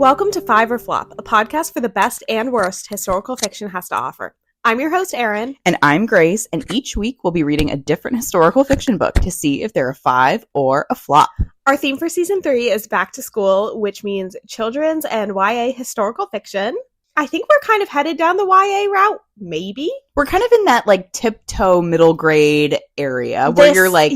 Welcome to Five or Flop, a podcast for the best and worst historical fiction has to offer. I'm your host, Erin. And I'm Grace, and each week we'll be reading a different historical fiction book to see if they're a five or a flop. Our theme for season 3 is back to school, which means children's and YA historical fiction. I think we're kind of headed down the YA route, maybe. We're kind of in that like tiptoe middle grade area where you're like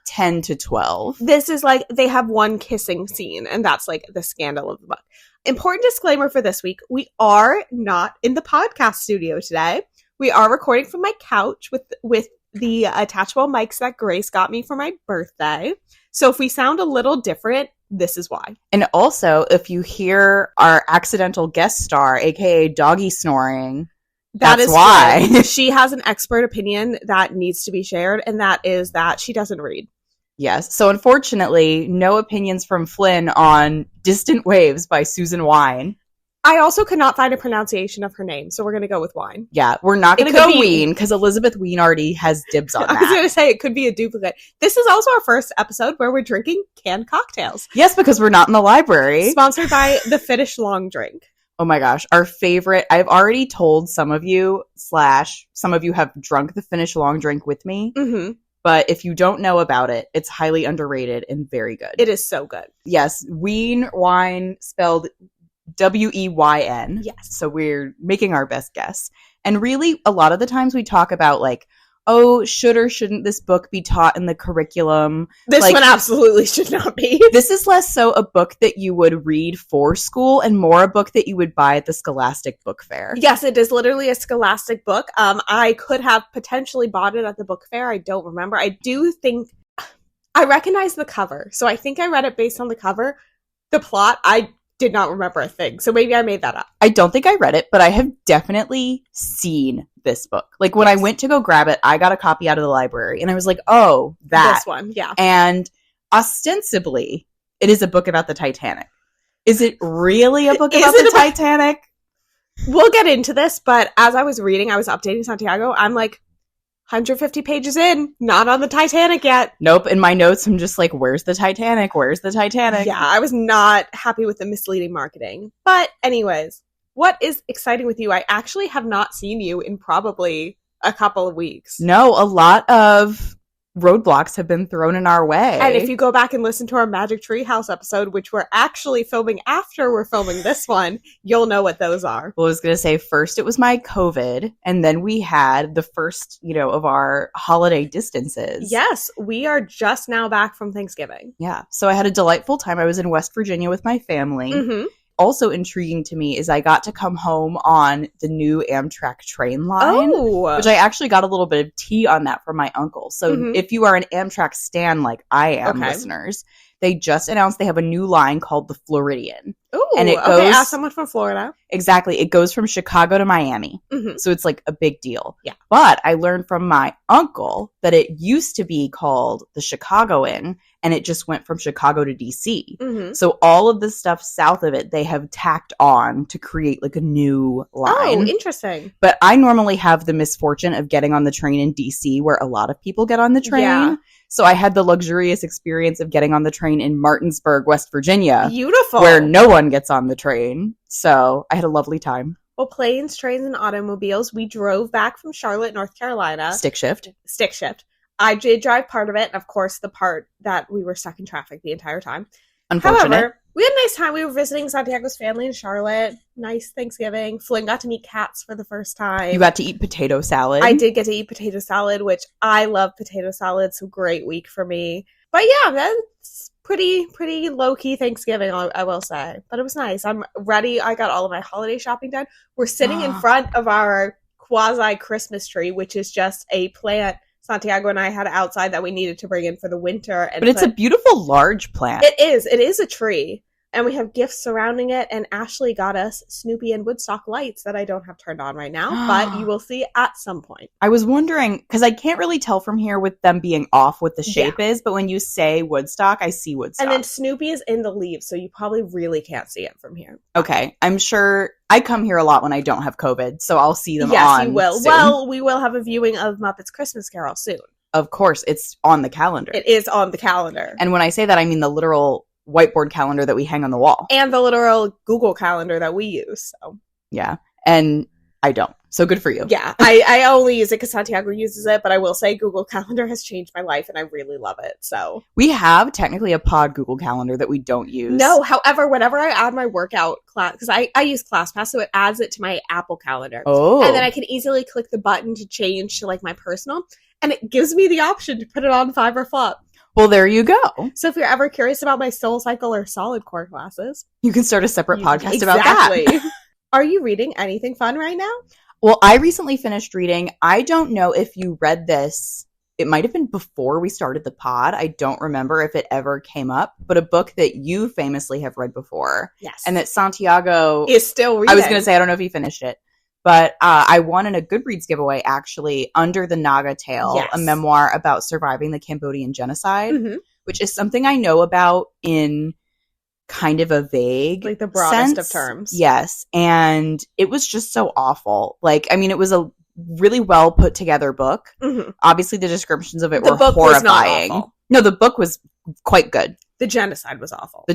10 to 12. This is like they have one kissing scene, and that's like the scandal of the book. Important disclaimer for this week, we are not in the podcast studio today. We are recording from my couch with the attachable mics that Grace got me for my birthday. So if we sound a little different, this is why. And also, if you hear our accidental guest star, aka doggy snoring, that's why. She has an expert opinion that needs to be shared, and that is that she doesn't read. Yes. So unfortunately, no opinions from Flynn on Distant Waves by Suzanne Weyn. I also could not find a pronunciation of her name, so we're going to go with Wine. Yeah, we're not going to go Weyn because Elizabeth Weyn already has dibs on that. I was going to say it could be a duplicate. This is also our first episode where we're drinking canned cocktails. Yes, because we're not in the library. Sponsored by the Finnish Long Drink. Oh my gosh, our favorite. I've already told some of you have drunk the Finnish Long Drink with me. Mm-hmm. But if you don't know about it, it's highly underrated and very good. It is so good. Yes, wine spelled W-E-Y-N. Yes. So we're making our best guess. And really, a lot of the times we talk about like, oh, should or shouldn't this book be taught in the curriculum? This one absolutely should not be. This is less so a book that you would read for school and more a book that you would buy at the Scholastic Book Fair. Yes, it is literally a Scholastic book. I could have potentially bought it at the book fair. I don't remember. I do think I recognize the cover. So I think I read it based on the cover. The plot, I did not remember a thing. So maybe I made that up. I don't think I read it, but I have definitely seen this book. Like when I went to go grab it, I got a copy out of the library and I was like, oh, this one. Yeah. And ostensibly it is a book about the Titanic. Is it really a book about the Titanic? We'll get into this, but as I was reading, I was updating Santiago. I'm like 150 pages in, not on the Titanic yet. Nope. In my notes, I'm just like, where's the Titanic? Where's the Titanic? Yeah, I was not happy with the misleading marketing. But anyways, what is exciting with you? I actually have not seen you in probably a couple of weeks. No, a lot of roadblocks have been thrown in our way. And if you go back and listen to our Magic Treehouse episode, which we're actually filming after we're filming this one, you'll know what those are. Well, I was going to say, first it was my COVID, and then we had the first, of our holiday distances. Yes, we are just now back from Thanksgiving. Yeah, so I had a delightful time. I was in West Virginia with my family. Mm-hmm. Also intriguing to me is I got to come home on the new Amtrak train line, which I actually got a little bit of tea on that from my uncle. So if you are an Amtrak stan like I am, listeners, they just announced they have a new line called the Floridian. Ooh, and it goes, ask someone from Florida. Exactly. It goes from Chicago to Miami. Mm-hmm. So it's like a big deal. Yeah. But I learned from my uncle that it used to be called the Chicagoan, and it just went from Chicago to DC. Mm-hmm. So all of the stuff south of it, they have tacked on to create like a new line. Oh, interesting. But I normally have the misfortune of getting on the train in DC where a lot of people get on the train. Yeah. So I had the luxurious experience of getting on the train in Martinsburg, West Virginia. Beautiful. Where no one gets on the train. So I had a lovely time. Well, planes, trains, and automobiles. We drove back from Charlotte, North Carolina. Stick shift. I did drive part of it, and of course the part that we were stuck in traffic the entire time. Unfortunate. However, we had a nice time. We were visiting Santiago's family in Charlotte. Nice Thanksgiving. Flynn got to meet cats for the first time. You got to eat potato salad. I did get to eat potato salad, which I love potato salad. So great week for me. But yeah, that's pretty low-key Thanksgiving, I will say. But it was nice. I'm ready. I got all of my holiday shopping done. We're sitting in front of our quasi-Christmas tree, which is just a plant Santiago and I had outside that we needed to bring in for the winter. But it's a beautiful large plant. It is. It is a tree. And we have gifts surrounding it. And Ashley got us Snoopy and Woodstock lights that I don't have turned on right now, but you will see at some point. I was wondering, because I can't really tell from here with them being off what the shape is, but when you say Woodstock, I see Woodstock. And then Snoopy is in the leaves, so you probably really can't see it from here. Okay. I'm sure I come here a lot when I don't have COVID, so I'll see them on Yes, you will. soon. Well, we will have a viewing of Muppets Christmas Carol soon. Of course, it's on the calendar. It is on the calendar. And when I say that, I mean the literal whiteboard calendar that we hang on the wall. And the literal Google Calendar that we use. So yeah. And I don't. So good for you. Yeah. I only use it because Santiago uses it, but I will say Google Calendar has changed my life and I really love it. So we have technically a pod Google Calendar that we don't use. No, however, whenever I add my workout class, because I use ClassPass, so it adds it to my Apple Calendar. Oh. And then I can easily click the button to change to like my personal, and it gives me the option to put it on 5 or flop. Well, there you go. So if you're ever curious about my Soul Cycle or Solid Core classes, you can start a separate podcast about that. Are you reading anything fun right now? Well, I recently finished reading. I don't know if you read this. It might have been before we started the pod. I don't remember if it ever came up, but a book that you famously have read before. Yes. And that Santiago is still reading. I was going to say, I don't know if he finished it, but I won in a Goodreads giveaway, actually, Under the Naga Tale, yes. a memoir about surviving the Cambodian genocide, which is something I know about in kind of a vague like the broadest sense. Of terms. Yes. And it was just so awful. Like, I mean, it was a really well put together book. Obviously the descriptions of it were horrifying. No, the book was quite good. The genocide was awful.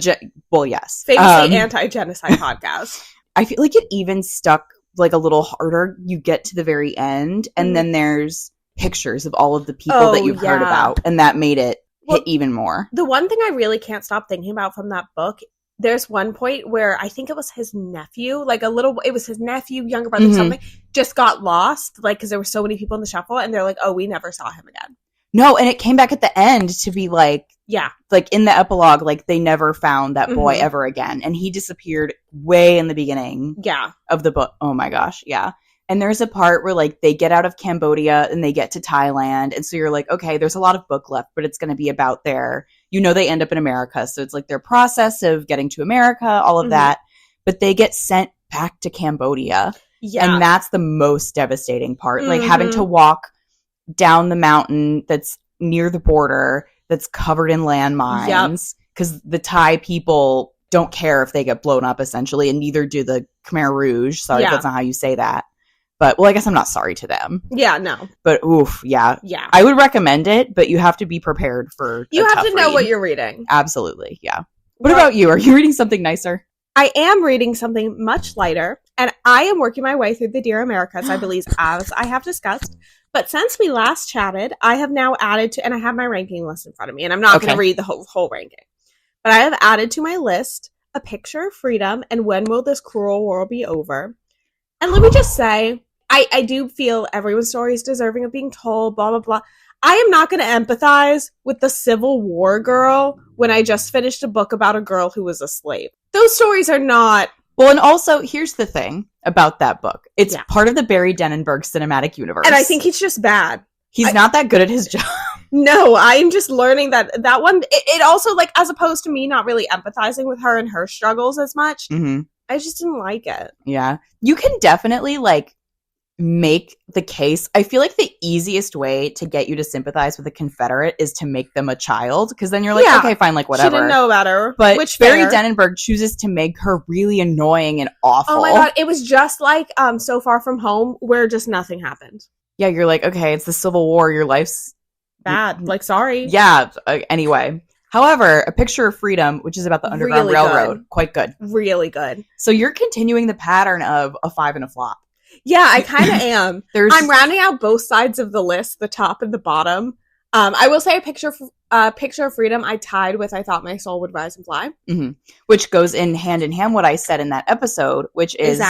Well, yes. Famously anti-genocide podcast. I feel like it even stuck like a little harder. You get to the very end and then there's pictures of all of the people that you've heard about, and that made it hit even more. The one thing I really can't stop thinking about from that book, there's one point where I think it was his nephew, it was his nephew, younger brother, something, just got lost, like, because there were so many people in the shuffle, and they're like, oh, we never saw him again. No, and it came back at the end to be like, yeah, like in the epilogue, like they never found that boy ever again, and he disappeared way in the beginning of the book. Oh my gosh, yeah. And there's a part where like they get out of Cambodia and they get to Thailand. And so you're like, okay, there's a lot of book left, but it's going to be about they end up in America. So it's like their process of getting to America, all of that. But they get sent back to Cambodia. Yeah. And that's the most devastating part. Like having to walk down the mountain that's near the border that's covered in landmines. Because the Thai people don't care if they get blown up, essentially. And neither do the Khmer Rouge. Sorry, that's not how you say that. But, well, I guess I'm not sorry to them. Yeah, no. But, oof, yeah. Yeah. I would recommend it, but you have to be prepared for You have to know what you're reading. Absolutely, yeah. What about you? Are you reading something nicer? I am reading something much lighter, and I am working my way through the Dear Americas, I believe, as I have discussed. But since we last chatted, I have now added to, and I have my ranking list in front of me, and I'm not going to read the whole ranking. But I have added to my list A Picture of Freedom and When Will This Cruel World Be Over? And let me just say, I do feel everyone's story is deserving of being told, blah, blah, blah. I am not going to empathize with the Civil War girl when I just finished a book about a girl who was a slave. Those stories are not... Well, and also, here's the thing about that book. It's part of the Barry Denenberg cinematic universe. And I think he's just bad. He's not that good at his job. No, I'm just learning that one... It also, like, as opposed to me not really empathizing with her and her struggles as much, I just didn't like it. Yeah. You can definitely, like, make the case. I feel like the easiest way to get you to sympathize with a Confederate is to make them a child, because then you're like, okay, fine, like whatever. She didn't know about her. But Barry Denenberg chooses to make her really annoying and awful. Oh my god, it was just like So Far From Home, where just nothing happened. Yeah, you're like, okay, it's the Civil War, your life's bad. Like, sorry. Yeah, anyway. However, A Picture of Freedom, which is about the Underground Railroad, quite good. Really good. So you're continuing the pattern of a 5 and a flop. Yeah, I kind of am. I'm rounding out both sides of the list, the top and the bottom. I will say A Picture of Freedom I tied with I Thought My Soul Would Rise and Fly. Which goes in hand what I said in that episode, which is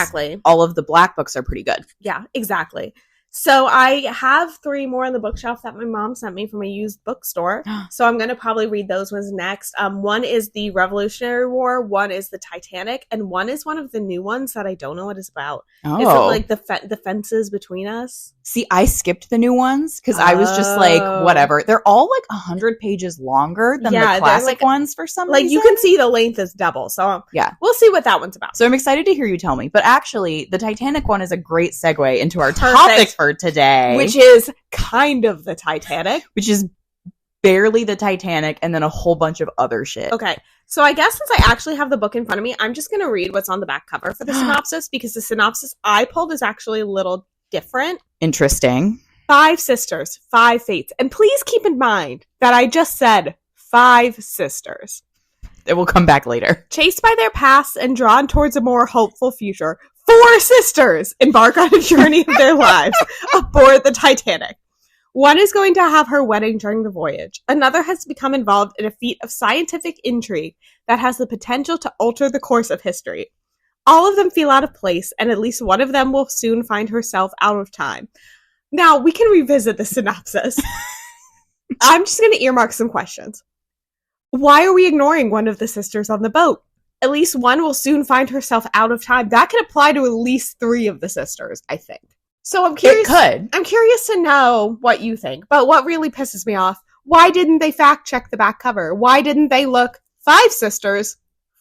all of the Black books are pretty good. Yeah, exactly. So I have 3 more on the bookshelf that my mom sent me from a used bookstore. So I'm going to probably read those ones next. One is the Revolutionary War, one is the Titanic, and one is one of the new ones that I don't know what it's about. Oh. Is it like the fences between us? See, I skipped the new ones because I was just like, whatever. They're all like 100 pages longer than the classic ones for some reason. Like you can see the length is double. So yeah, we'll see what that one's about. So I'm excited to hear you tell me. But actually, the Titanic one is a great segue into our topic for today. Which is kind of the Titanic. Which is barely the Titanic and then a whole bunch of other shit. Okay. So I guess since I actually have the book in front of me, I'm just going to read what's on the back cover for the synopsis, because the synopsis I pulled is actually a little different. Interesting. 5 sisters, 5 fates. And please keep in mind that I just said 5 sisters. It will come back later. Chased by their past and drawn towards a more hopeful future, 4 sisters embark on a journey of their lives aboard the Titanic. One is going to have her wedding during the voyage. Another has become involved in a feat of scientific intrigue that has the potential to alter the course of history. All of them feel out of place, and at least one of them will soon find herself out of time. Now, we can revisit the synopsis. I'm just going to earmark some questions. Why are we ignoring one of the sisters on the boat? At least one will soon find herself out of time. That could apply to at least 3 of the sisters, I think. So I'm curious. It could. I'm curious to know what you think. But what really pisses me off, why didn't they fact check the back cover? Why didn't they look 5 sisters,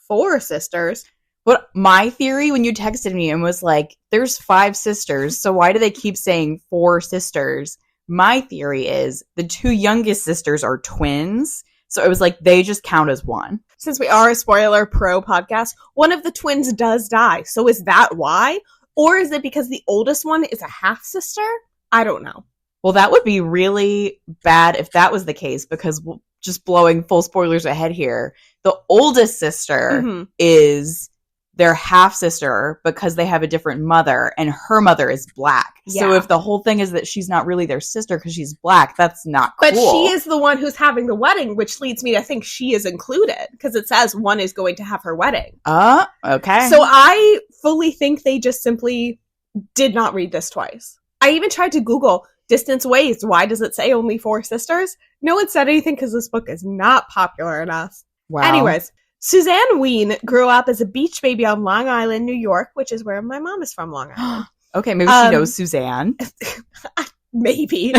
4 sisters? What my theory when you texted me and was like, there's 5 sisters, so why do they keep saying 4 sisters? My theory is the 2 youngest sisters are twins. So it was like, they just count as one. Since we are a spoiler pro podcast, one of the twins does die. So is that why? Or is it because the oldest one is a half-sister? I don't know. Well, that would be really bad if that was the case, because just blowing full spoilers ahead here, the oldest sister is their half-sister because they have a different mother, and her mother is black. Yeah. So if the whole thing is that she's not really their sister because she's black, that's not cool. But she is the one who's having the wedding, which leads me to think she is included, because it says one is going to have her wedding. Okay. So I fully think they just simply did not read this twice. I even tried to Google distance ways. Why does it say only 4 sisters? No one said anything because this book is not popular enough. Wow. Anyways, Suzanne Weyn grew up as a beach baby on Long Island, New York, which is where my mom is from, Long Island. Okay, maybe she knows Suzanne. Maybe.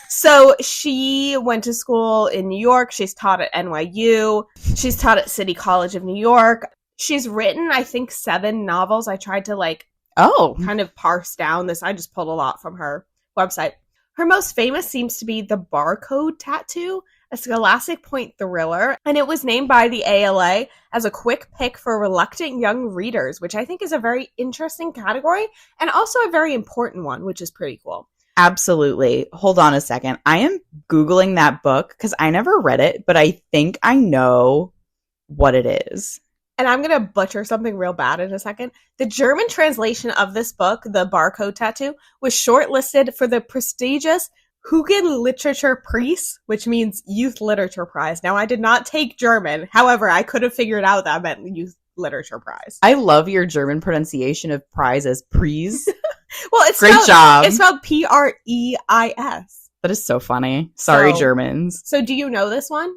So she went to school in New York. She's taught at NYU. She's taught at City College of New York. She's written, I think, 7 novels. I tried to kind of parse down this. I just pulled a lot from her website. Her most famous seems to be The Barcode Tattoo, a Scholastic Point thriller, and it was named by the ALA as a quick pick for reluctant young readers, which I think is a very interesting category and also a very important one, which is pretty cool. Absolutely. Hold on a second. I am Googling that book because I never read it, but I think I know what it is. And I'm going to butcher something real bad in a second. The German translation of this book, The Barcode Tattoo, was shortlisted for the prestigious Jugend Literature Preis, which means Youth Literature Prize. Now, I did not take German. However, I could have figured out that meant Youth Literature Prize. I love your German pronunciation of prize as Preis. Well, it's Great job. It's spelled Preis. That is so funny. Sorry, Germans. So do you know this one?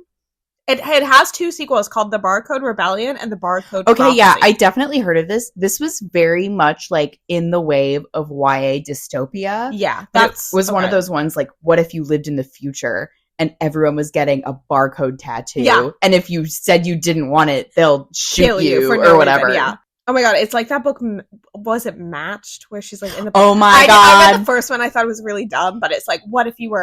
It has 2 sequels called The Barcode Rebellion and The Barcode Prophecy. Yeah, I definitely heard of this. This was very much in the wave of YA dystopia. Yeah, that was one of those ones what if you lived in the future and everyone was getting a barcode tattoo? Yeah. And if you said you didn't want it, they'll shoot you for or whatever. Reason, yeah. Oh my god, it's like that book, was it Matched? Where she's in the Oh my god. I read the first one, I thought it was really dumb, but it's what if you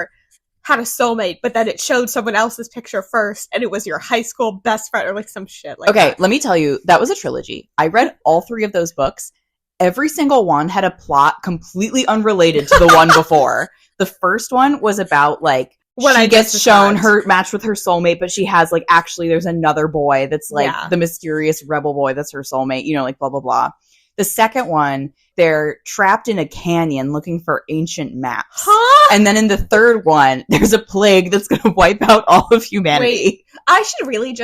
had a soulmate, but then it showed someone else's picture first, and it was your high school best friend, or some shit like that. Okay, let me tell you, that was a trilogy. I read all 3 of those books. Every single one had a plot completely unrelated to the one before. The first one was about, when she gets shown her match with her soulmate, but she has, actually there's another boy that's, the mysterious rebel boy that's her soulmate, blah, blah, blah. The second one, they're trapped in a canyon looking for ancient maps. Huh? And then in the third one, there's a plague that's going to wipe out all of humanity. Wait, I should really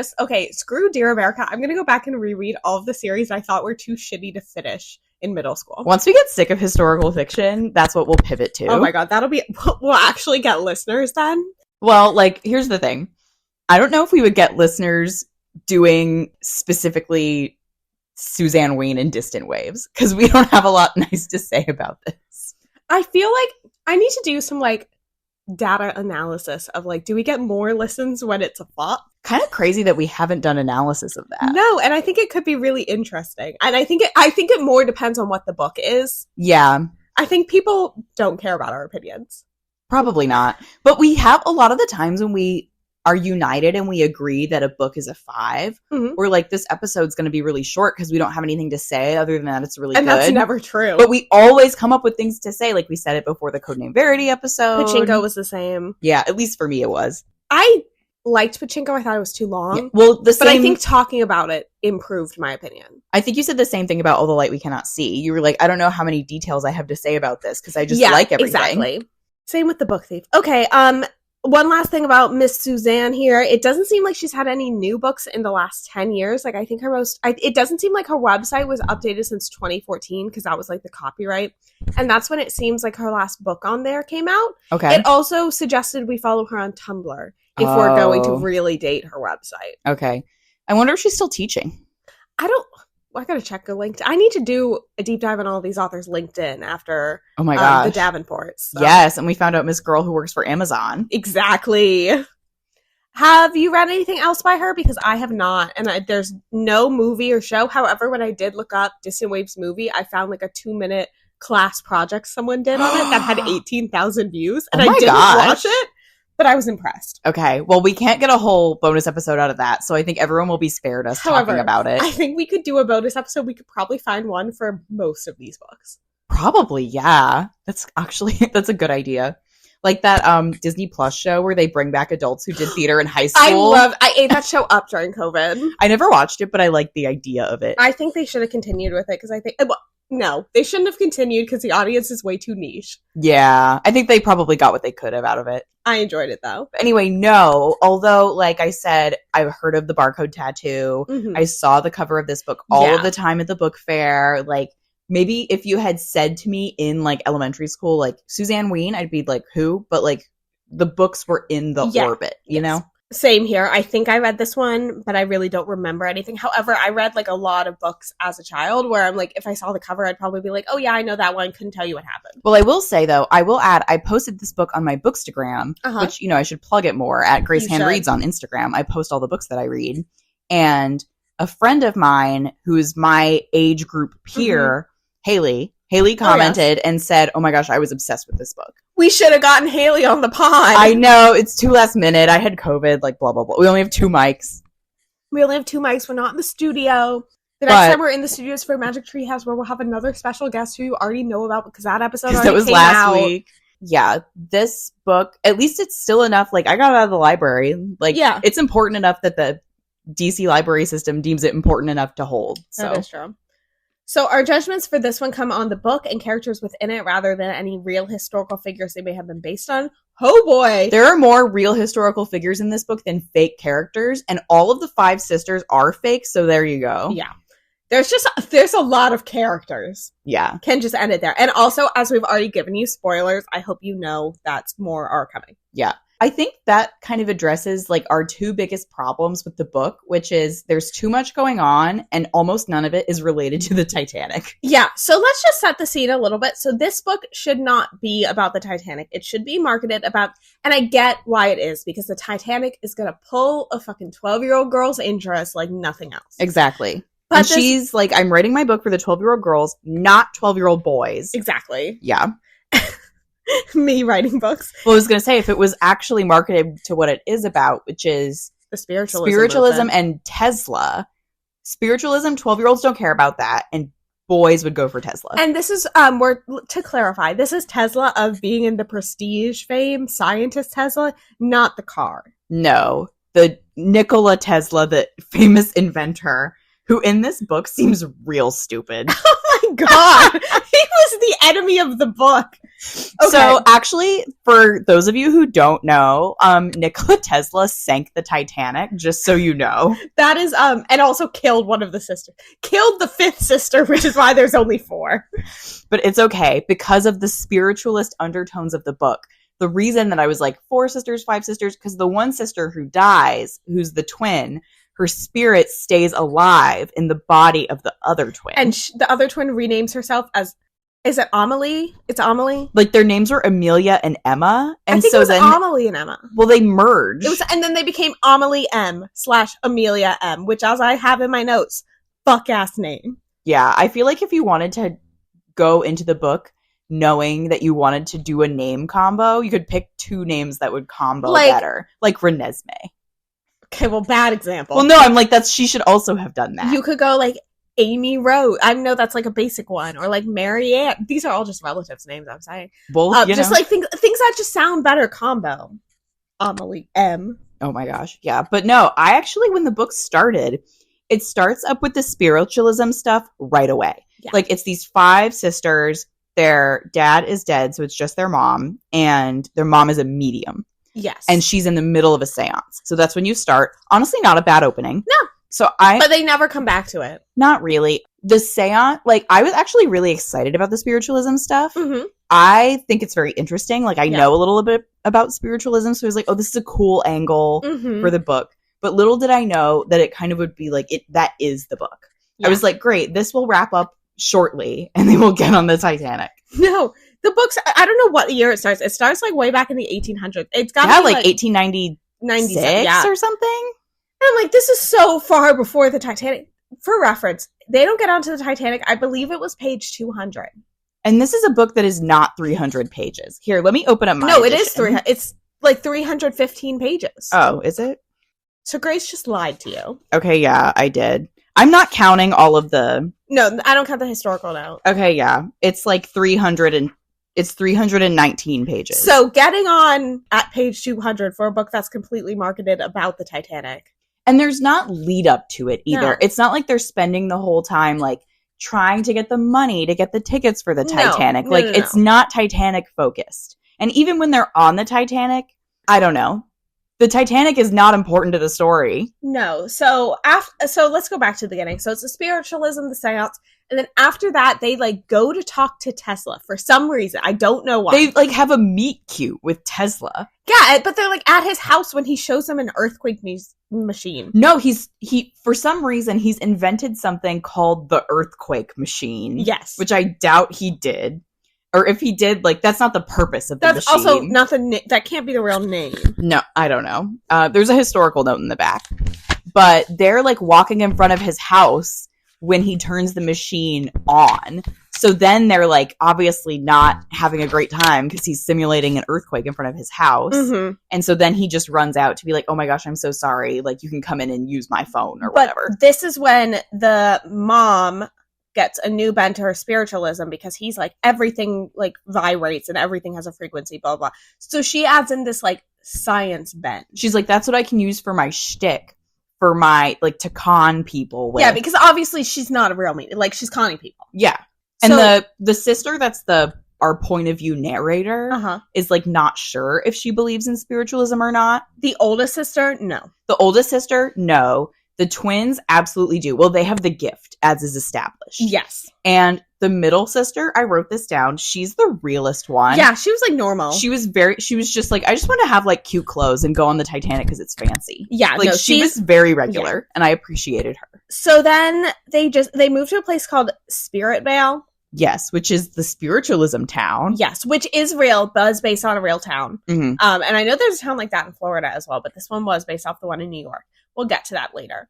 screw Dear America. I'm going to go back and reread all of the series I thought were too shitty to finish in middle school. Once we get sick of historical fiction, that's what we'll pivot to. Oh my god, we'll actually get listeners then? Well, here's the thing. I don't know if we would get listeners doing specifically Suzanne Weyn in Distant Waves, because we don't have a lot nice to say about this. I feel like I need to do some data analysis of do we get more listens when it's a flop? Kind of crazy that we haven't done analysis of that. No, and I think it could be really interesting. And I think it more depends on what the book is. Yeah. I think people don't care about our opinions. Probably not. But we have a lot of the times when we are united and we agree that a book is a 5, or this episode's going to be really short because we don't have anything to say other than that it's really good. And that's never true. But we always come up with things to say. We said it before the Codename Verity episode. Pachinko was the same. Yeah, at least for me it was. I liked Pachinko. I thought it was too long. Yeah. Well, but I think talking about it improved my opinion. I think you said the same thing about All the Light We Cannot See. You were like, I don't know how many details I have to say about this because I just like everything. Exactly. Same with The Book Thief. Okay, one last thing about Miss Suzanne here. It doesn't seem like she's had any new books in the last 10 years. Like, I think it doesn't seem like her website was updated since 2014 because that was like the copyright. And that's when it seems like her last book on there came out. Okay. It also suggested we follow her on Tumblr if we're going to really date her website. Okay. I wonder if she's still teaching. I gotta check her LinkedIn. I need to do a deep dive on all these authors' LinkedIn after the Davenports. So. Yes, and we found out Miss Girl who works for Amazon. Exactly. Have you read anything else by her? Because I have not, and there's no movie or show. However, when I did look up Distant Waves movie, I found like a 2-minute class project someone did on it that had 18,000 views, and I didn't watch it. But I was impressed. Okay. Well, we can't get a whole bonus episode out of that, so I think everyone will be spared us talking about it. I think we could do a bonus episode. We could probably find one for most of these books. Probably, yeah. That's a good idea. Like that Disney Plus show where they bring back adults who did theater in high school. I ate that show up during COVID. I never watched it, but I like the idea of it. I think they should have continued with it because I think... No, they shouldn't have continued because the audience is way too niche. Yeah, I think they probably got what they could have out of it. I enjoyed it, though. But anyway, no. Although, like I said, I've heard of the barcode tattoo. Mm-hmm. I saw the cover of this book all of the time at the book fair. Like, maybe if you had said to me in, like, elementary school, like, Suzanne Weyn, I'd be like, who? But, like, the books were in the orbit, you know? Same here. I think I read this one, but I really don't remember anything. However, I read like a lot of books as a child where I'm like, if I saw the cover, I'd probably be like, oh yeah, I know that one. Couldn't tell you what happened. Well, I will say though, I will add, I posted this book on my Bookstagram, which, I should plug it more at Grace Hand Reads on Instagram. I post all the books that I read. And a friend of mine who's my age group peer, Haley commented and said, oh my gosh, I was obsessed with this book. We should have gotten Haley on the pod. I know, it's too last minute. I had COVID, like blah, blah, blah. We only have 2 mics. We're not in the studio. The next time we're in the studios for Magic Tree House where we'll have another special guest who you already know about because that episode already was came last out. week. Yeah, this book, at least it's still enough. Like, I got it out of the library. Like, it's important enough that the DC library system deems it important enough to hold. So. That is true. So our judgments for this one come on the book and characters within it rather than any real historical figures they may have been based on. Oh boy! There are more real historical figures in this book than fake characters, and all of the 5 sisters are fake, so there you go. Yeah. There's a lot of characters. Yeah. Can just end it there. And also, as we've already given you spoilers, I hope you know that's more are coming. Yeah. I think that kind of addresses like our 2 biggest problems with the book, which is there's too much going on and almost none of it is related to the Titanic. Yeah, so let's just set the scene a little bit. So this book should not be about the Titanic. It should be marketed about, and I get why it is, because the Titanic is going to pull a fucking 12-year-old girl's interest like nothing else. Exactly. But she's like, I'm writing my book for the 12-year-old girls, not 12-year-old boys. Exactly. Yeah. Me writing books. Well, I was going to say, if it was actually marketed to what it is about, which is the spiritualism and Tesla. Spiritualism, 12-year-olds don't care about that, and boys would go for Tesla. And this is, to clarify, this is Tesla of being in the prestige fame, scientist Tesla, not the car. No, the Nikola Tesla, the famous inventor, who in this book seems real stupid. Oh my god! He was the enemy of the book. Okay. So actually, for those of you who don't know, Nikola Tesla sank the Titanic, just so you know. That is, and also killed one of the sisters. Killed the 5th sister, which is why there's only 4. But it's okay, because of the spiritualist undertones of the book. The reason that I was like 4 sisters, 5 sisters, because the one sister who dies, who's the twin, her spirit stays alive in the body of the other twin. And the other twin renames herself as, is it Amelie? It's Amelie? Like, their names were Amelia and Emma. And I think so it was then Amelie and Emma. Well, they merged. And then they became Amelie M / Amelia M, which, as I have in my notes, fuck-ass name. Yeah, I feel like if you wanted to go into the book knowing that you wanted to do a name combo, you could pick 2 names that would combo better. Like Renesmee. Okay, well, bad example. Well, no, I'm like, she should also have done that. You could go, like, Amy Rose. I know that's, like, a basic one. Or, like, Mary Ann. These are all just relatives' names, I'm saying. Well, just, like, things that just sound better combo. Amelie M. Oh my gosh. Yeah. But no, I actually, when the book started, it starts up with the spiritualism stuff right away. Yeah. Like, it's these 5 sisters. Their dad is dead, so it's just their mom, and their mom is a medium. Yes. And she's in the middle of a seance. So that's when you start. Honestly, not a bad opening. No. But they never come back to it. Not really. The seance, like, I was actually really excited about the spiritualism stuff. Mm-hmm. I think it's very interesting. Like, I know a little bit about spiritualism, so I was like, oh, this is a cool angle for the book. But little did I know that it kind of would be like, that is the book. Yeah. I was like, great, this will wrap up shortly, and then we'll get on the Titanic. No, the books, I don't know what year it starts. It starts, like, way back in the 1800s. It's got to be, like 1896 or something. And I'm like, this is so far before the Titanic. For reference, they don't get onto the Titanic. I believe it was page 200. And this is a book that is not 300 pages. Here, let me open up my No, edition. It is 300. It's like 315 pages. Oh, is it? So Grace just lied to you. Okay, yeah, I did. I'm not counting all of the... No, I don't count the historical note. Okay, yeah. It's like 319 pages. So getting on at page 200 for a book that's completely marketed about the Titanic. And there's not lead up to it either. No. It's not like they're spending the whole time, like, trying to get the money to get the tickets for the Titanic. No, it's not Titanic focused. And even when they're on the Titanic, I don't know. The Titanic is not important to the story. No. So let's go back to the beginning. So it's the spiritualism, the seance, and then after that, they, like, go to talk to Tesla for some reason. I don't know why. They, like, have a meet cute with Tesla. Yeah, but they're, like, at his house when he shows them an earthquake machine. No, he for some reason, he's invented something called the earthquake machine. Yes. Which I doubt he did. Or if he did, like, that's not the purpose of the machine. That's also not that can't be the real name. No, I don't know. There's a historical note in the back. But they're, like, walking in front of his house when he turns the machine on. So then they're, like, obviously not having a great time because he's simulating an earthquake in front of his house. Mm-hmm. And so then he just runs out to be like, oh my gosh, I'm so sorry. Like, you can come in and use my phone or whatever. This is when the mom gets a new bent to her spiritualism because he's like, everything, like, vibrates and everything has a frequency, blah, blah. So she adds in this, like, science bent. She's like, that's what I can use for my shtick. For my, like, to con people with. Yeah, because obviously she's not a real medium. Like, she's conning people. Yeah. And so, the sister that's our point of view narrator is, like, not sure if she believes in spiritualism or not. The oldest sister, no. The oldest sister, no. The twins absolutely do. Well, they have the gift, as is established. Yes. And the middle sister, I wrote this down. She's the realest one. Yeah, she was, like, normal. She was just like, I just want to have, like, cute clothes and go on the Titanic because it's fancy. Yeah, like, she was very regular, and I appreciated her. So then they moved to a place called Spirit Vale. Yes, which is the spiritualism town. Yes, which is real, but is based on a real town. Mm-hmm. And I know there's a town like that in Florida as well, but this one was based off the one in New York. We'll get to that later.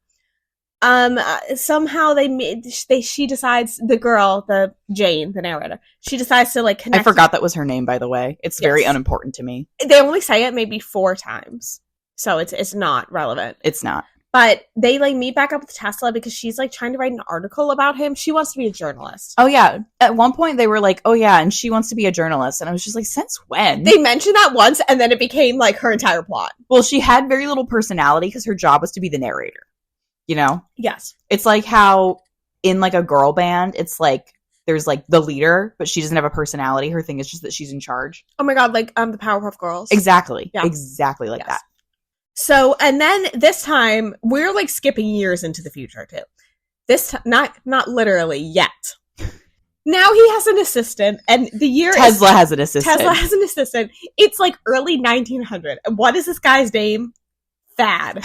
Somehow she decides, the girl, the Jane, the narrator, she decides to, like, connect. I forgot that was her name, by the way. It's very unimportant to me. They only say it maybe 4 times, so it's not relevant. It's not. But they, like, meet back up with Tesla because she's, like, trying to write an article about him. She wants to be a journalist. Oh, yeah. At one point, they were like, oh, yeah, and she wants to be a journalist. And I was just like, since when? They mentioned that once, and then it became, like, her entire plot. Well, she had very little personality because her job was to be the narrator. You know? Yes. It's like how in, like, a girl band, it's like there's, like, the leader, but she doesn't have a personality. Her thing is just that she's in charge. Oh, my God. Like, the Powerpuff Girls. Exactly. Yeah. Exactly like that. So, and then this time, we're, like, skipping years into the future, too. This time, not literally yet. Now he has an assistant, and the year Tesla has an assistant. Tesla has an assistant. It's, like, early 1900. What is this guy's name? Thad.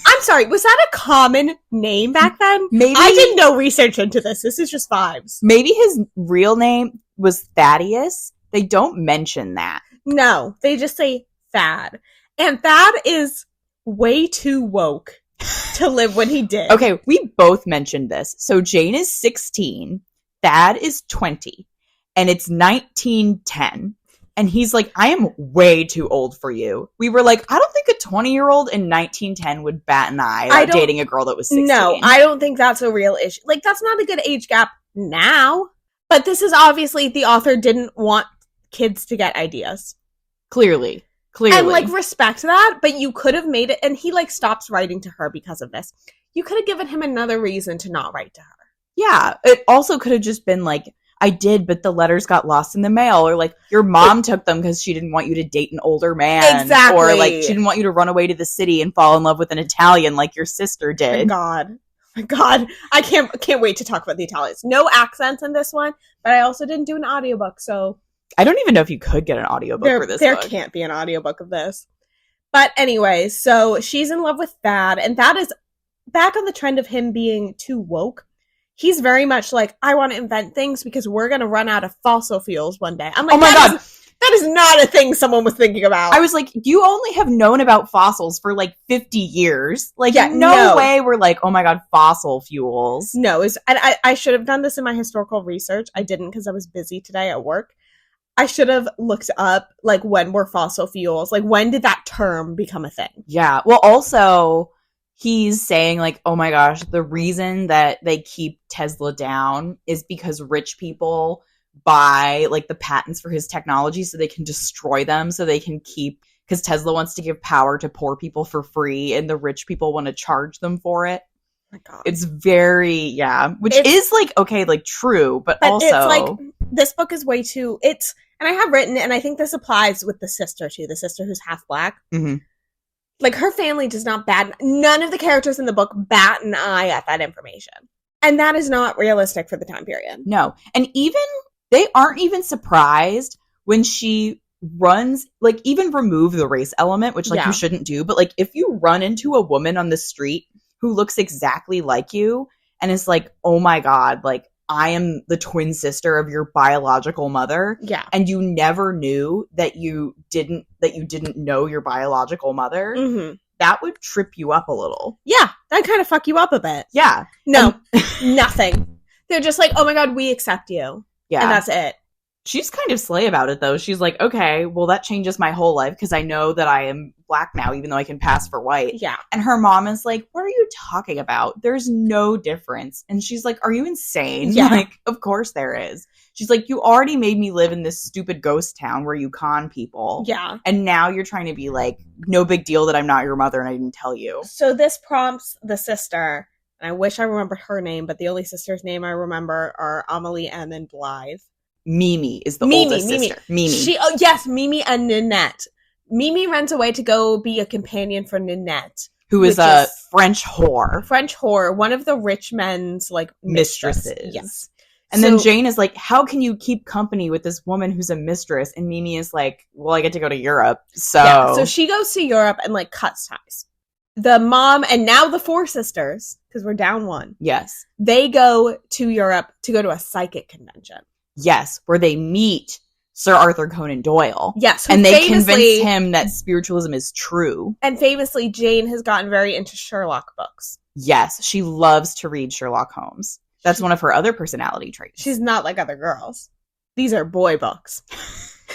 I'm sorry, was that a common name back then? Maybe. I did no research into this. This is just vibes. Maybe his real name was Thaddeus. They don't mention that. No, they just say Thad. And Thad is way too woke to live when he did. Okay, we both mentioned this. So Jane is 16, Thad is 20, and it's 1910. And he's like, I am way too old for you. We were like, I don't think a 20-year-old in 1910 would bat an eye at dating a girl that was 16. No, I don't think that's a real issue. Like, that's not a good age gap now. But this is obviously, the author didn't want kids to get ideas. Clearly. Clearly. And, like, respect that, but you could have made it, and he, like, stops writing to her because of this. You could have given him another reason to not write to her. Yeah, it also could have just been, like, I did, but the letters got lost in the mail, or, like, your mom took them because she didn't want you to date an older man. Exactly. Or, like, she didn't want you to run away to the city and fall in love with an Italian like your sister did. My God. I can't wait to talk about the Italians. No accents in this one, but I also didn't do an audiobook, so... I don't even know if you could get an audiobook for this There book. can't be an audiobook of this. But anyway, so she's in love with Thad, and Thad is back on the trend of him being too woke. He's very much like, I want to invent things because we're going to run out of fossil fuels one day. I'm like, oh my God. That is not a thing someone was thinking about. I was like, you only have known about fossils for like 50 years. Like, no way we're like, oh my God, fossil fuels. No, and I should have done this in my historical research. I didn't because I was busy today at work. I should have looked up, like, when were fossil fuels? Like, when did that term become a thing? Yeah. Well, also... he's saying, like, oh my gosh, the reason that they keep Tesla down is because rich people buy, like, the patents for his technology so they can destroy them, so they can keep, because Tesla wants to give power to poor people for free, and the rich people want to charge them for it. Oh my God. It's very, which is, like, okay, like, true, but also... it's, like, this book is way too, and I have written, and I think this applies with the sister, too, the sister who's half black. Mm-hmm. Like, her family does not none of the characters in the book bat an eye at that information. And that is not realistic for the time period. No. And even, they aren't even surprised when she runs, like, even remove the race element, which, like, you shouldn't do. But, like, if you run into a woman on the street who looks exactly like you and is like, oh my God, like, I am the twin sister of your biological mother. Yeah. And you never knew that you didn't know your biological mother. Mm-hmm. That would trip you up a little. Yeah. That kind of fuck you up a bit. Yeah. No, nothing. They're just like, oh my God, we accept you. Yeah. And that's it. She's kind of slay about it, though. She's like, okay, well, that changes my whole life because I know that I am black now, even though I can pass for white. Yeah. And her mom is like, what are you talking about? There's no difference. And she's like, are you insane? Yeah. Like, of course there is. She's like, you already made me live in this stupid ghost town where you con people. Yeah. And now you're trying to be like, no big deal that I'm not your mother and I didn't tell you. So this prompts the sister, and I wish I remembered her name, but the only sister's name I remember are Amelie, Anne, and Blythe. Mimi is the oldest sister. Mimi. Yes, Mimi and Ninette. Mimi runs away to go be a companion for Ninette, who is a French whore. One of the rich men's, like, mistresses. Yes. And then Jane is like, how can you keep company with this woman who's a mistress? And Mimi is like, well, I get to go to Europe. So she goes to Europe and, like, cuts ties. The mom and now the four sisters, because we're down one. Yes. They go to Europe to go to a psychic convention. Yes, where they meet Sir Arthur Conan Doyle. Yes. And they convince him that spiritualism is true. And famously, Jane has gotten very into Sherlock books. Yes, she loves to read Sherlock Holmes. That's one of her other personality traits. She's not like other girls. These are boy books.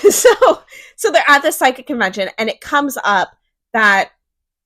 So they're at this psychic convention, and it comes up that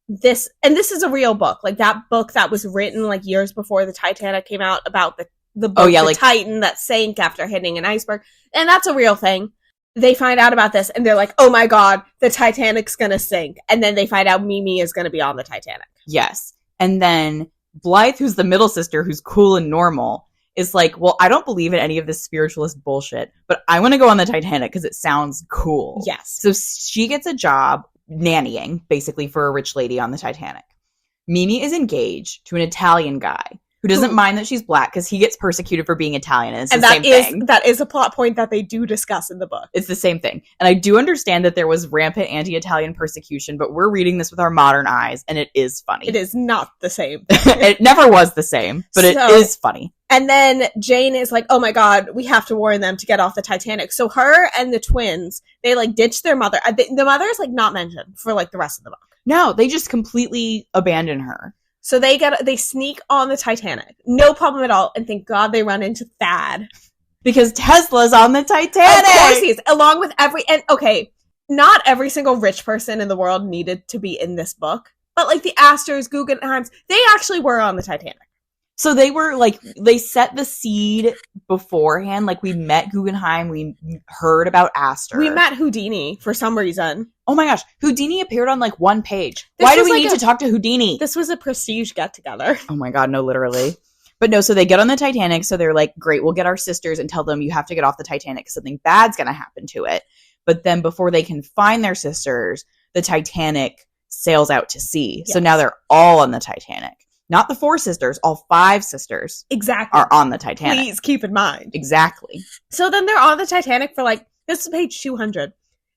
this is a real book. Like, that book that was written, like, years before the Titanic came out about the boat, the Titan that sank after hitting an iceberg. And that's a real thing. They find out about this, and they're like, oh my God, the Titanic's gonna sink. And then they find out Mimi is gonna be on the Titanic. Yes. And then Blythe, who's the middle sister, who's cool and normal, is like, well, I don't believe in any of this spiritualist bullshit, but I want to go on the Titanic because it sounds cool. Yes. So she gets a job nannying, basically, for a rich lady on the Titanic. Mimi is engaged to an Italian guy who doesn't mind that she's black because he gets persecuted for being Italian. And it's the same thing. That is a plot point that they do discuss in the book. It's the same thing. And I do understand that there was rampant anti-Italian persecution, but we're reading this with our modern eyes, and it is funny. It is not the same. It never was the same, but it is funny. And then Jane is like, oh my God, we have to warn them to get off the Titanic. So her and the twins, they, like, ditch their mother. The mother is, like, not mentioned for, like, the rest of the book. No, they just completely abandon her. So they sneak on the Titanic. No problem at all. And thank God they run into Thad. Because Tesla's on the Titanic! Of course he is. Along with not every single rich person in the world needed to be in this book. But, like, the Astors, Guggenheims, they actually were on the Titanic. So they were like, they set the seed beforehand. Like, we met Guggenheim. We heard about Astor. We met Houdini for some reason. Oh my gosh. Houdini appeared on like one page. Why do we need to talk to Houdini? This was a prestige get together. Oh my God. No, literally. But no, so they get on the Titanic. So they're like, great, we'll get our sisters and tell them you have to get off the Titanic because something bad's going to happen to it. But then before they can find their sisters, the Titanic sails out to sea. Yes. So now they're all on the Titanic. Not the 4 sisters, all 5 sisters exactly are on the Titanic. Please keep in mind. Exactly. So then they're on the Titanic for like, this is page 200.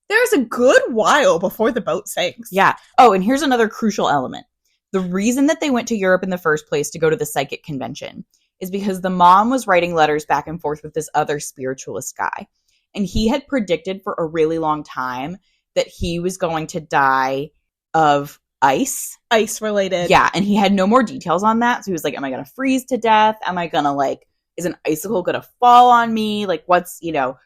There's a good while before the boat sinks. Yeah. Oh, and here's another crucial element. The reason that they went to Europe in the first place to go to the psychic convention is because the mom was writing letters back and forth with this other spiritualist guy. And he had predicted for a really long time that he was going to die of ice related. Yeah, and he had no more details on that. So he was like, am I gonna freeze to death? Am I gonna like, is an icicle gonna fall on me? Like, what's,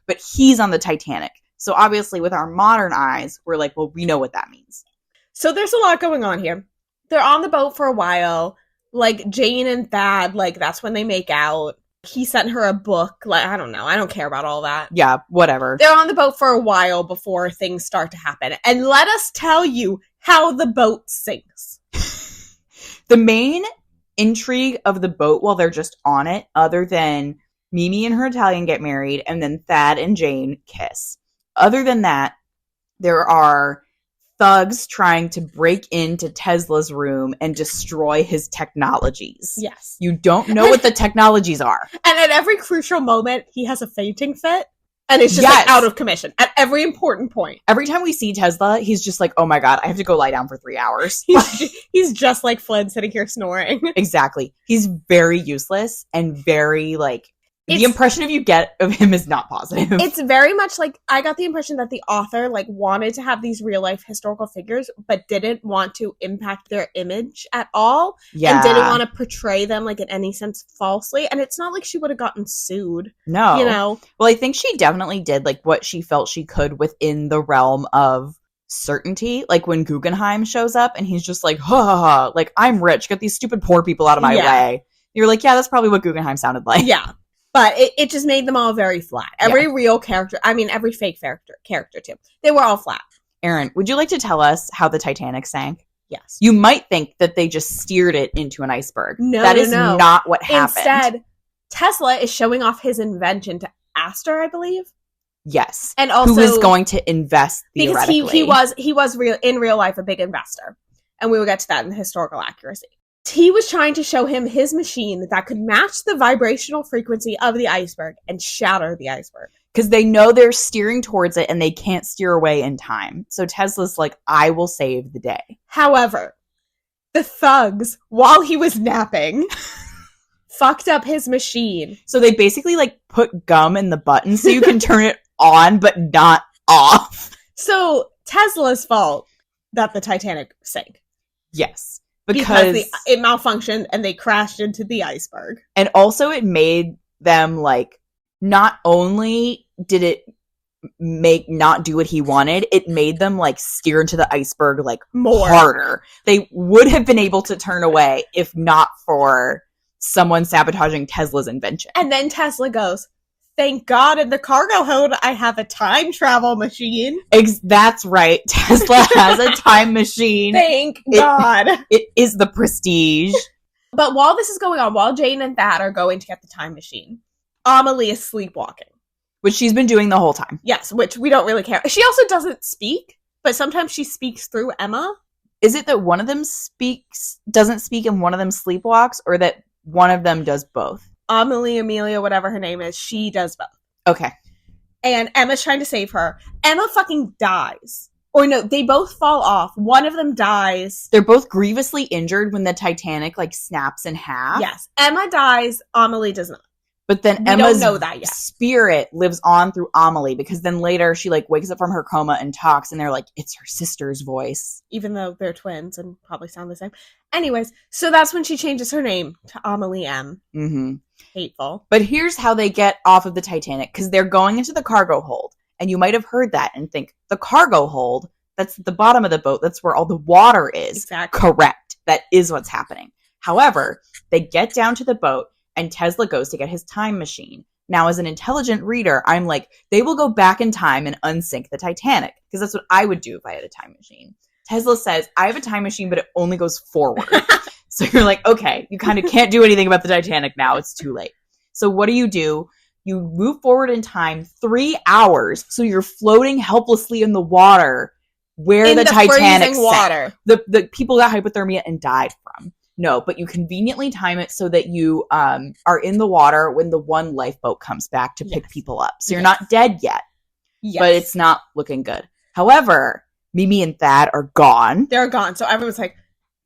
but he's on the Titanic. So obviously with our modern eyes, we're like, well, we know what that means. So there's a lot going on here. They're on the boat for a while. Like, Jane and Thad, like, that's when they make out. He sent her a book. Like, I don't know. I don't care about all that. Yeah, whatever. They're on the boat for a while before things start to happen. And let us tell you how the boat sinks. The main intrigue of the boat while they're just on it, other than Mimi and her Italian get married, and then Thad and Jane kiss. Other than that, there are thugs trying to break into Tesla's room and destroy his technologies. Yes. You don't know what the technologies are. And at every crucial moment, he has a fainting fit. And it's just like out of commission at every important point. Every time we see Tesla, he's just like, oh my God, I have to go lie down for 3 hours. He's just like Flynn sitting here snoring. Exactly. He's very useless and very like, the impression you get of him is not positive. It's very much like, I got the impression that the author like wanted to have these real life historical figures, but didn't want to impact their image at all. Yeah. And didn't want to portray them like in any sense falsely. And it's not like she would have gotten sued. No. Well, I think she definitely did like what she felt she could within the realm of certainty. Like when Guggenheim shows up and he's just like, ha, like, I'm rich, get these stupid poor people out of my way. You're like, yeah, that's probably what Guggenheim sounded like. Yeah. But it just made them all very flat. Every real character, I mean, every fake character too. They were all flat. Erin, would you like to tell us how the Titanic sank? Yes. You might think that they just steered it into an iceberg. No, that is not what happened. Instead, Tesla is showing off his invention to Astor, I believe. Yes. And also, who is going to invest theoretically. Because he was in real life a big investor. And we will get to that in the historical accuracy. He was trying to show him his machine that could match the vibrational frequency of the iceberg and shatter the iceberg. Because they know they're steering towards it and they can't steer away in time. So Tesla's like, I will save the day. However, the thugs, while he was napping, fucked up his machine. So they basically like put gum in the button so you can turn it on but not off. So Tesla's fault that the Titanic sank. Yes. Because it malfunctioned and they crashed into the iceberg. And also it made them like, not only did it make not do what he wanted, it made them like steer into the iceberg like more harder. They would have been able to turn away if not for someone sabotaging Tesla's invention. And then Tesla goes, thank God in the cargo hold I have a time travel machine. That's right. Tesla has a time machine. Thank God. It is the prestige. But while this is going on, while Jane and Thad are going to get the time machine, Amelie is sleepwalking. Which she's been doing the whole time. Yes, which we don't really care. She also doesn't speak, but sometimes she speaks through Emma. Is it that one of them doesn't speak and one of them sleepwalks, or that one of them does both? Amelia, whatever her name is, she does both. Okay. And Emma's trying to save her. Emma fucking dies. Or no, they both fall off. One of them dies. They're both grievously injured when the Titanic like snaps in half. Yes. Emma dies. Amelie does not. But then Emma's spirit lives on through Amelie, because then later she like wakes up from her coma and talks and they're like, it's her sister's voice. Even though they're twins and probably sound the same. Anyways, so that's when she changes her name to Amelie M. Mm-hmm. Hateful. But here's how they get off of the Titanic, because they're going into the cargo hold. And you might have heard that and think, the cargo hold, that's the bottom of the boat. That's where all the water is. Exactly. Correct. That is what's happening. However, they get down to the boat and Tesla goes to get his time machine. Now, as an intelligent reader, I'm like, they will go back in time and unsink the Titanic, because that's what I would do if I had a time machine. Tesla says, I have a time machine, but it only goes forward. So you're like, okay, you kind of can't do anything about the Titanic now. It's too late. So what do? You move forward in time 3 hours, so you're floating helplessly in the water where the Titanic sank. The people got hypothermia and died from. No, but you conveniently time it so that you are in the water when the one lifeboat comes back to pick people up. So you're not dead yet, but it's not looking good. However, Mimi and Thad are gone. They're gone. So everyone's like,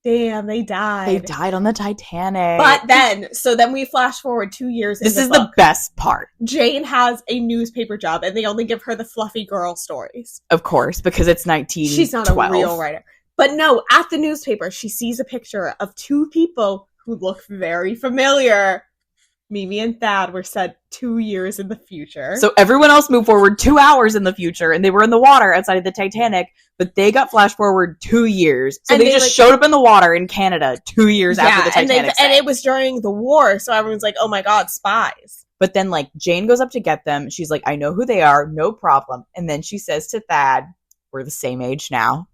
damn, they died. They died on the Titanic. But then we flash forward 2 years. This is the best part. Jane has a newspaper job, and they only give her the fluffy girl stories. Of course, because it's 1912. She's not a real writer. But no, at the newspaper, she sees a picture of two people who look very familiar. Mimi and Thad were set 2 years in the future. So everyone else moved forward 2 hours in the future, and they were in the water outside of the Titanic, but they got flash forward 2 years. So they just showed up in the water in Canada 2 years after the Titanic sank. And it was during the war, so everyone's like, oh my god, spies. But then, like, Jane goes up to get them. She's like, I know who they are, no problem. And then she says to Thad, we're the same age now.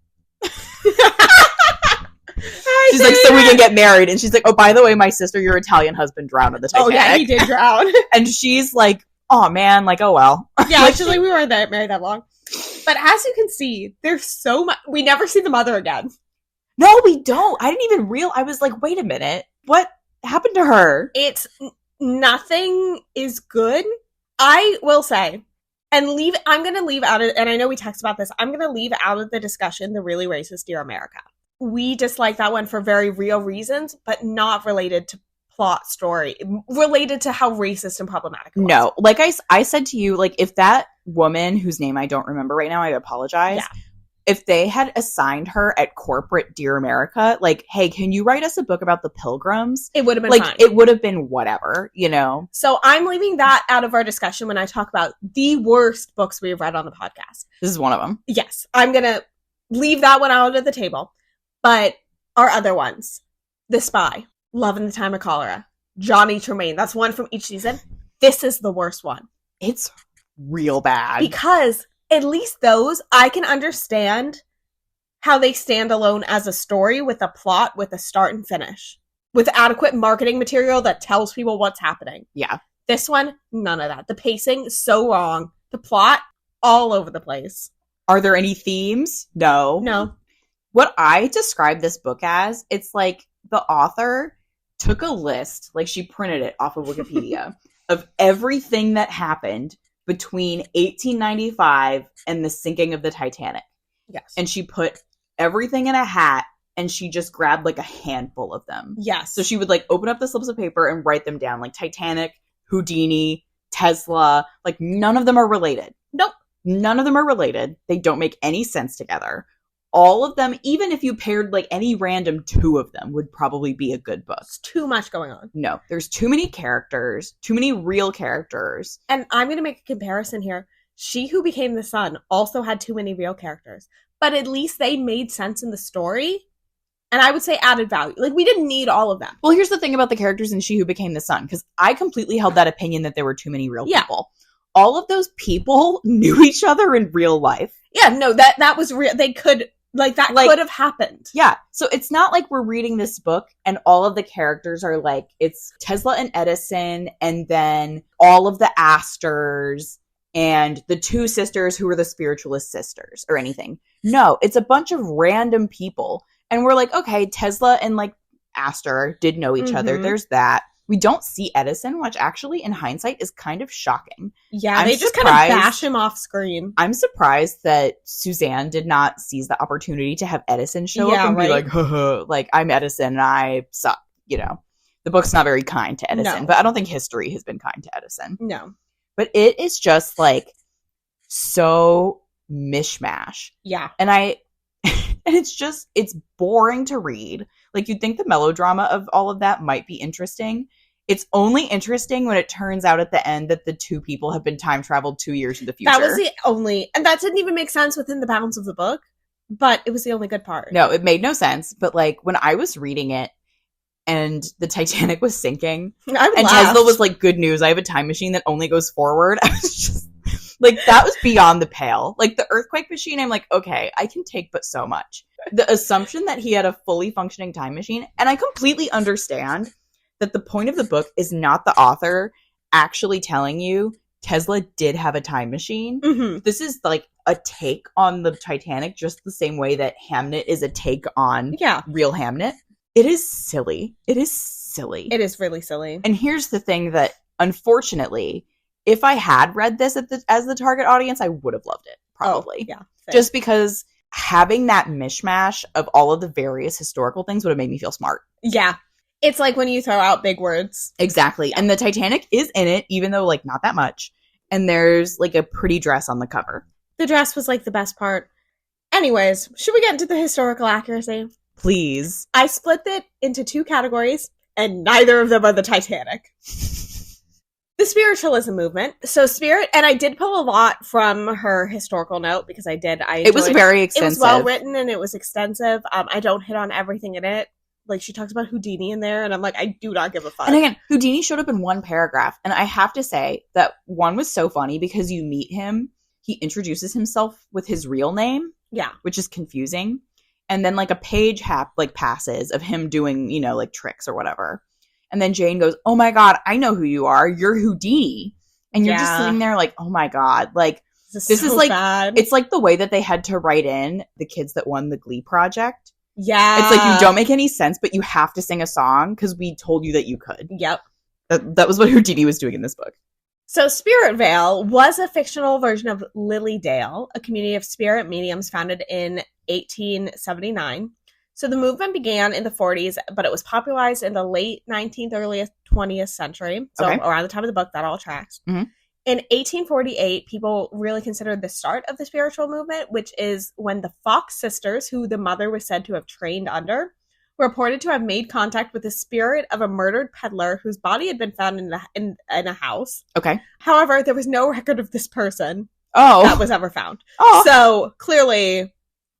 She's like, so we can get married. And she's like, oh, by the way, my sister, your Italian husband drowned on the Titanic. Oh, yeah, he did drown. And she's like, oh, man, like, oh, well. Yeah, like, she's like, we weren't married that long. But as you can see, there's so much. We never see the mother again. No, we don't. I didn't even realize. I was like, wait a minute. What happened to her? It's nothing is good. I will say, I'm going to leave out of, and I know we talked about this, I'm going to leave out of the discussion the really racist Dear America. We dislike that one for very real reasons, but not related to plot story, related to how racist and problematic it was. No, like I said to you, like, if that woman, whose name I don't remember right now, I apologize. Yeah. If they had assigned her at corporate Dear America, like, hey, can you write us a book about the Pilgrims? It would have been like, fine. It would have been whatever, you know? So I'm leaving that out of our discussion when I talk about the worst books we've read on the podcast. This is one of them. Yes. I'm going to leave that one out of the table. But our other ones, The Spy, Love in the Time of Cholera, Johnny Tremaine, that's one from each season. This is the worst one. It's real bad. Because at least those, I can understand how they stand alone as a story with a plot, with a start and finish, with adequate marketing material that tells people what's happening. Yeah. This one, none of that. The pacing, so wrong. The plot, all over the place. Are there any themes? No. No. What I describe this book as, it's like the author took a list, like she printed it off of Wikipedia, of everything that happened between 1895 and the sinking of the Titanic. Yes. And she put everything in a hat, and she just grabbed like a handful of them. Yes. So she would like open up the slips of paper and write them down, like Titanic, Houdini, Tesla, like none of them are related. Nope. None of them are related. They don't make any sense together. All of them, even if you paired like any random two of them, would probably be a good book. It's too much going on. No, there's too many characters, too many real characters. And I'm going to make a comparison here. She Who Became the Sun also had too many real characters, but at least they made sense in the story. And I would say added value. Like, we didn't need all of them. Well, here's the thing about the characters in She Who Became the Sun, because I completely held that opinion that there were too many real people. All of those people knew each other in real life. Yeah, no, that was real. They could... Like, that could have happened. Yeah. So it's not like we're reading this book and all of the characters are like, it's Tesla and Edison and then all of the Astors and the two sisters who were the spiritualist sisters or anything. No, it's a bunch of random people. And we're like, okay, Tesla and like Astor did know each other. There's that. We don't see Edison, which actually, in hindsight, is kind of shocking. Yeah, they just kind of bash him off screen. I'm surprised that Suzanne did not seize the opportunity to have Edison show up and be like, haha, like, I'm Edison and I suck, you know. The book's not very kind to Edison, but I don't think history has been kind to Edison. No. But it is just, like, so mishmash. Yeah. And it's boring to read. Like, you'd think the melodrama of all of that might be interesting. It's only interesting when it turns out at the end that the two people have been time traveled 2 years in the future. That was the only, and that didn't even make sense within the bounds of the book, but it was the only good part. No, it made no sense. But like when I was reading it, and the Titanic was sinking. And Tesla was like, good news, I have a time machine that only goes forward. I was just like, that was beyond the pale. Like, the earthquake machine, I'm like, okay, I can take but so much. The assumption that he had a fully functioning time machine, and I completely understand that the point of the book is not the author actually telling you Tesla did have a time machine. Mm-hmm. This is like a take on the Titanic, just the same way that Hamnet is a take on real Hamnet. It is silly. It is silly. It is really silly. And here's the thing that, unfortunately, if I had read this as the target audience, I would have loved it, probably. Oh, yeah. Same. Just because having that mishmash of all of the various historical things would have made me feel smart. Yeah. It's like when you throw out big words. Exactly. Yeah. And the Titanic is in it, even though, like, not that much. And there's, like, a pretty dress on the cover. The dress was, like, the best part. Anyways, should we get into the historical accuracy? Please. I split it into 2 categories, and neither of them are the Titanic. The spiritualism movement. So Spirit, and I did pull a lot from her historical note because it was very extensive. It was well written and it was extensive. I don't hit on everything in it. Like, she talks about Houdini in there, and I'm like, I do not give a fuck. And again, Houdini showed up in one paragraph, and I have to say that one was so funny because you meet him, he introduces himself with his real name, which is confusing, and then, like, a page passes of him doing, you know, like, tricks or whatever, and then Jane goes, oh my god, I know who you are, you're Houdini, and you're just sitting there like, oh my god, like, this is like, bad. It's like the way that they had to write in the kids that won the Glee project. Yeah. It's like, you don't make any sense, but you have to sing a song because we told you that you could. Yep. That was what Houdini was doing in this book. So Spirit Vale was a fictional version of Lily Dale, a community of spirit mediums founded in 1879. So the movement began in the 40s, but it was popularized in the late 19th, early 20th century. So around the time of the book, that all tracks. Mm-hmm. In 1848, people really considered the start of the spiritual movement, which is when the Fox sisters, who the mother was said to have trained under, were reported to have made contact with the spirit of a murdered peddler whose body had been found in a house. Okay. However, there was no record of this person that was ever found. Oh. So clearly,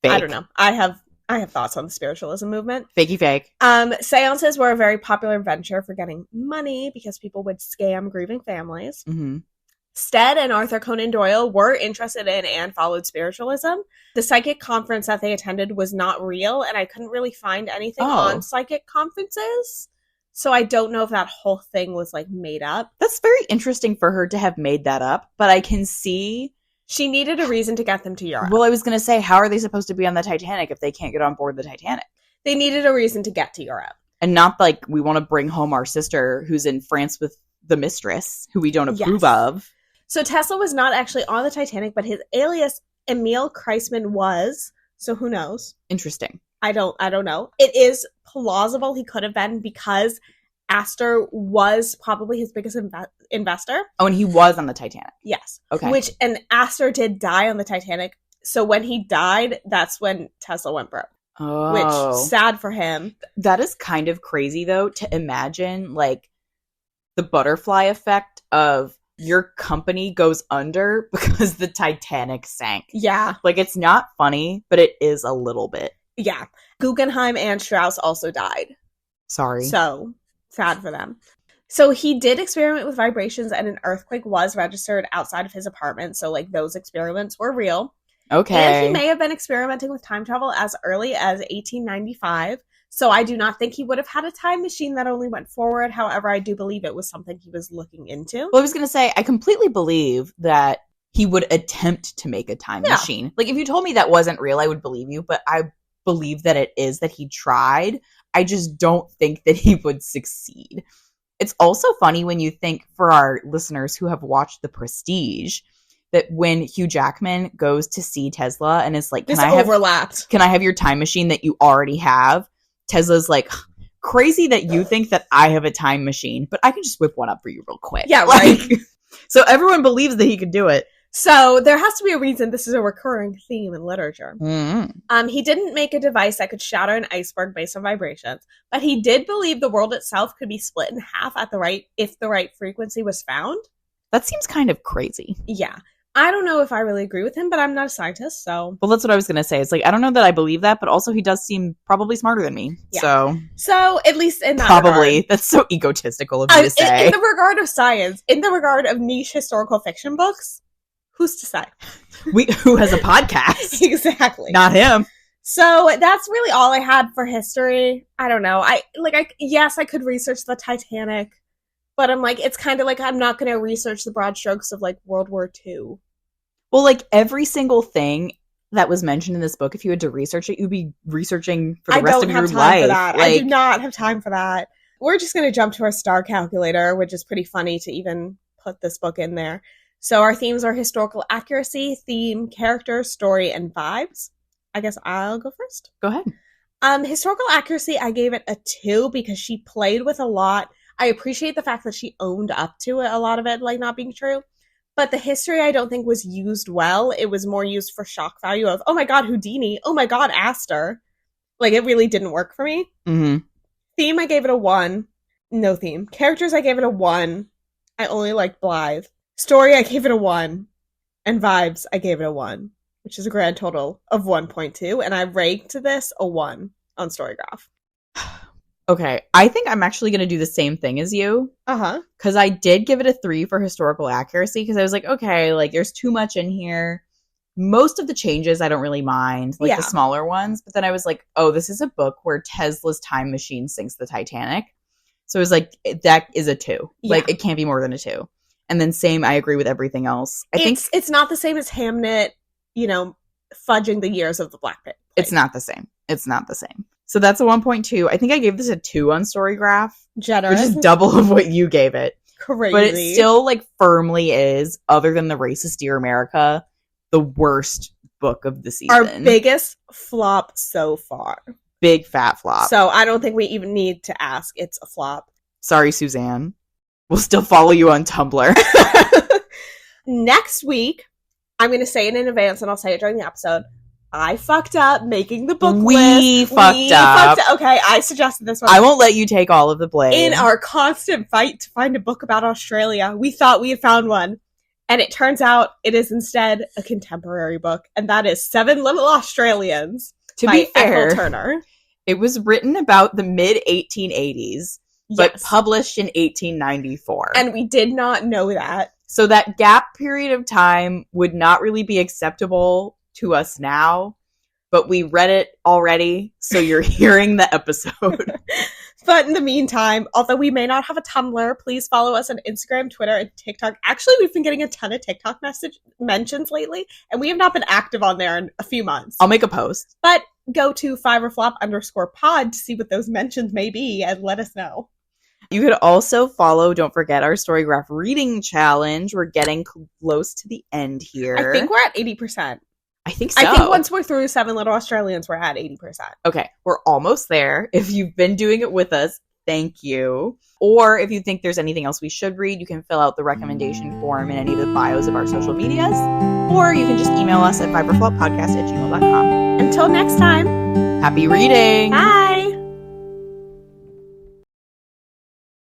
fake. I don't know. I have thoughts on the spiritualism movement. Fakey fake. Seances were a very popular venture for getting money because people would scam grieving families. Mm-hmm. Stead and Arthur Conan Doyle were interested in and followed spiritualism. The psychic conference that they attended was not real, and I couldn't really find anything on psychic conferences. So I don't know if that whole thing was, like, made up. That's very interesting for her to have made that up, but I can see... She needed a reason to get them to Europe. Well, I was going to say, how are they supposed to be on the Titanic if they can't get on board the Titanic? They needed a reason to get to Europe. And not like, we want to bring home our sister who's in France with the mistress, who we don't approve of. So Tesla was not actually on the Titanic, but his alias Emil Kreisman was. So who knows? Interesting. I don't know. It is plausible he could have been because Astor was probably his biggest investor. Oh, and he was on the Titanic. Yes. Okay. And Astor did die on the Titanic. So when he died, that's when Tesla went broke. Oh. Which, sad for him. That is kind of crazy, though, to imagine, like, the butterfly effect of your company goes under because the Titanic sank. Yeah. Like, it's not funny, but it is a little bit. Yeah. Guggenheim and Strauss also died. Sorry. So, sad for them. So, he did experiment with vibrations, and an earthquake was registered outside of his apartment. So, like, those experiments were real. Okay. And he may have been experimenting with time travel as early as 1895. So I do not think he would have had a time machine that only went forward. However, I do believe it was something he was looking into. Well, I was going to say, I completely believe that he would attempt to make a time machine. Like, if you told me that wasn't real, I would believe you. But I believe that it is, that he tried. I just don't think that he would succeed. It's also funny when you think, for our listeners who have watched The Prestige, that when Hugh Jackman goes to see Tesla and is like, can I have your time machine that you already have? Tesla's like, crazy that you think that I have a time machine, but I can just whip one up for you real quick. Yeah, right. So everyone believes that he could do it. So there has to be a reason this is a recurring theme in literature. Mm-hmm. He didn't make a device that could shatter an iceberg based on vibrations, but he did believe the world itself could be split in half if the right frequency was found. That seems kind of crazy. Yeah. I don't know if I really agree with him, but I'm not a scientist, so. Well, that's what I was going to say. It's like, I don't know that I believe that, but also he does seem probably smarter than me. Yeah. So, at least in that probably. regard. That's so egotistical of you to say. In the regard of science, in the regard of niche historical fiction books, who's to say? Who has a podcast? Exactly. Not him. So, that's really all I had for history. I don't know. Yes, I could research the Titanic. But I'm like, it's kind of like I'm not going to research the broad strokes of, like, World War II. Well, like, every single thing that was mentioned in this book, if you had to research it, you'd be researching for the rest of your life. I don't have time for that. I do not have time for that. We're just going to jump to our star calculator, which is pretty funny to even put this book in there. So our themes are historical accuracy, theme, character, story, and vibes. I guess I'll go first. Go ahead. Historical accuracy, I gave it a 2 because she played with a lot. I appreciate the fact that she owned up to it, a lot of it, like, not being true. But the history, I don't think, was used well. It was more used for shock value of, oh my god, Houdini. Oh my god, Astor. Like, it really didn't work for me. Mm-hmm. Theme, I gave it a 1. No theme. Characters, I gave it a 1. I only liked Blythe. Story, I gave it a 1. And vibes, I gave it a 1. Which is a grand total of 1.2. And I ranked this a 1 on Storygraph. Okay, I think I'm actually going to do the same thing as you. Uh-huh. Because I did give it a 3 for historical accuracy, because I was like, okay, like, there's too much in here. Most of the changes I don't really mind, like the smaller ones. But then I was like, oh, this is a book where Tesla's time machine sinks the Titanic. So it was like, that is a 2. Yeah. Like, it can't be more than a 2. And then same, I agree with everything else. I think it's not the same as Hamnet, fudging the years of the Black Pit. It's not the same. It's not the same. So that's a 1.2. I think I gave this a 2 on Storygraph. Generous. Which is double of what you gave it. Crazy. But it still, like, firmly is, other than The Racist Dear America, the worst book of the season. Our biggest flop so far. Big fat flop. So I don't think we even need to ask. It's a flop. Sorry, Suzanne. We'll still follow you on Tumblr. Next week, I'm going to say it in advance and I'll say it during the episode. I fucked up making the book list. We fucked up. Okay, I suggested this one. I won't let you take all of the blame. In our constant fight to find a book about Australia, we thought we had found one. And it turns out it is instead a contemporary book. And that is 7 Little Australians by Ethel Turner. It was written about the mid-1880s, but published in 1894. And we did not know that. So that gap period of time would not really be acceptable to us now, but we read it already, so you're hearing the episode. But in the meantime, although we may not have a Tumblr, please follow us on Instagram, Twitter, and TikTok. Actually, we've been getting a ton of TikTok mentions lately, and we have not been active on there in a few months. I'll make a post. But go to 5orflop_pod to see what those mentions may be and let us know. You could also follow, don't forget, our Storygraph reading challenge. We're getting close to the end here. I think we're at 80%. I think so. I think once we're through 7 Little Australians, we're at 80%. Okay, we're almost there. If you've been doing it with us, thank you. Or if you think there's anything else we should read, you can fill out the recommendation form in any of the bios of our social medias. Or you can just email us at fiverfloppodcast@gmail.com. Until next time. Happy reading. Bye.